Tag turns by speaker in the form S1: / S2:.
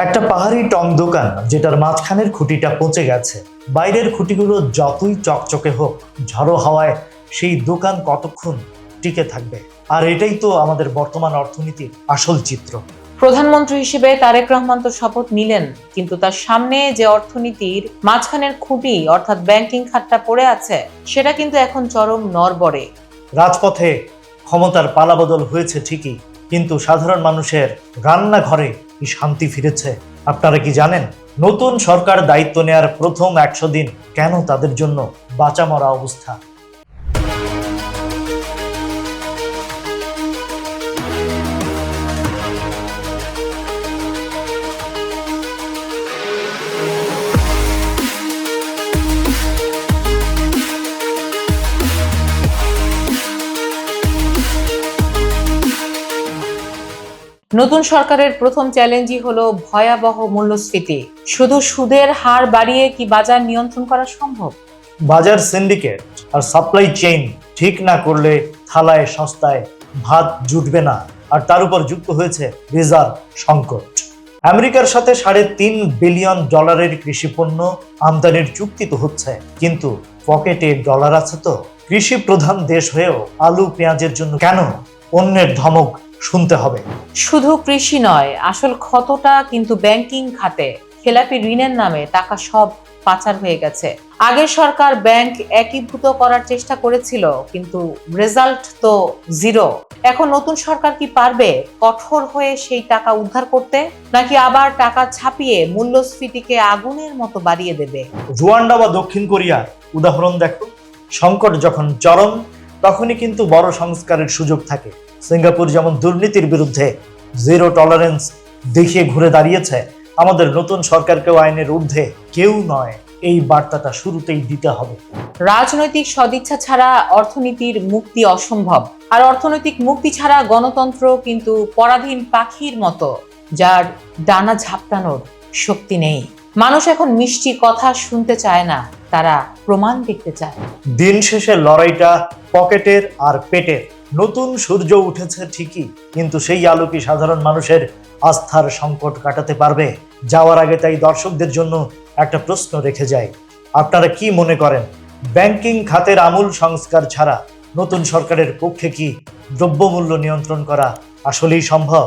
S1: একটা পাহাড়ি টং দোকান যেটার মাঝখানের খুঁটিটা পচে গেছে। বাইরের খুঁটিগুলো যতই চকচকে হোক, ঝড়ো হাওয়ায় সেই দোকান কতক্ষণ টিকে থাকবে? আর এটাই তো আমাদের বর্তমান অর্থনীতির আসল চিত্র।
S2: প্রধানমন্ত্রী হিসেবে তারেক রহমান তো শপথ নিলেন, কিন্তু তার সামনে যে অর্থনীতির মাঝখানের খুঁটি অর্থাৎ ব্যাংকিং খাতটা পড়ে আছে, সেটা কিন্তু এখন চরম নড়বড়ে।
S1: রাজপথে ক্ষমতার পালাবদল হয়েছে ঠিকই, কিন্তু সাধারণ মানুষের রান্নাঘরে কি শান্তি ফিরেছে? আপনারা কি জানেন নতুন সরকার দায়িত্ব নেয়ার প্রথম 100 দিন কেন তাদের জন্য বাঁচা মরা অবস্থা?
S2: নতুন সরকারের প্রথম চ্যালেঞ্জই হলো ভয়াবহ মূল্যস্ফীতি। শুধু সুদের হার বাড়িয়ে কি বাজার নিয়ন্ত্রণ করা সম্ভব?
S1: বাজার সিন্ডিকেট আর সাপ্লাই চেইন ঠিক না করলে থালায় সস্তায় ভাত জুটবে না। আর তার উপর যুক্ত হয়েছে রিজার্ভ সংকট। আমেরিকার সাথে $3.5 বিলিয়ন কৃষি পণ্য আমদানির চুক্তি তো হচ্ছে, কিন্তু পকেটে ডলার আছে তো? কৃষি প্রধান দেশ হয়েও আলু পেঁয়াজের জন্য কেন অন্যের ধমক শুনতে হবে?
S2: শুধু কৃষি নয়, আসল ক্ষতটা কিন্তু ব্যাংকিং খাতে। খেলাপি ঋণের নামে টাকা সব পাচার হয়ে গেছে। আগের সরকার ব্যাংক একীভূত করার চেষ্টা করেছিল, কিন্তু রেজাল্ট তো জিরো। এখন নতুন সরকার কি পারবে কঠোর হয়ে সেই টাকা উদ্ধার করতে, নাকি আবার টাকা ছাপিয়ে মূল্যস্ফীতিকে আগুনের মতো বাড়িয়ে দেবে?
S1: রুয়ান্ডা বা দক্ষিণ কোরিয়ার উদাহরণ দেখো। সংকট যখন চরম, তখনই কিন্তু বড় সংস্কারের সুযোগ থাকে। সিঙ্গাপুর যেমন দুর্নীতির বিরুদ্ধে জিরো টলারেন্স দেখিয়ে ঘুরে দাঁড়িয়েছে, আমাদের নতুন সরকারকেও আইনের ঊর্ধ্বে কেউ নয়, এই বার্তাটা শুরুতেই দিতে হবে।
S2: রাজনৈতিক সদিচ্ছা ছাড়া অর্থনীতির মুক্তি অসম্ভব। আর অর্থনৈতিক মুক্তি ছাড়া গণতন্ত্র কিন্তু পরাধীন পাখির মতো, যার ডানা ঝাপটানোর শক্তি নেই। মানুষ এখন মিষ্টি কথা শুনতে চায় না, তারা প্রমাণ দেখতে চায়।
S1: দিন শেষে লড়াইটা পকেটের আর পেটের। নতুন সূর্য উঠেছে ঠিকই, কিন্তু সেই আলো কি সাধারণ মানুষের আস্থার সংকট কাটাতে পারবে? যাওয়ার আগে তাই দর্শকদের জন্য একটা প্রশ্ন রেখে যায়। আপনারা কি মনে করেন, ব্যাংকিং খাতের আমূল সংস্কার ছাড়া নতুন সরকারের পক্ষে কি দ্রব্যমূল্য নিয়ন্ত্রণ করা আসলেই সম্ভব?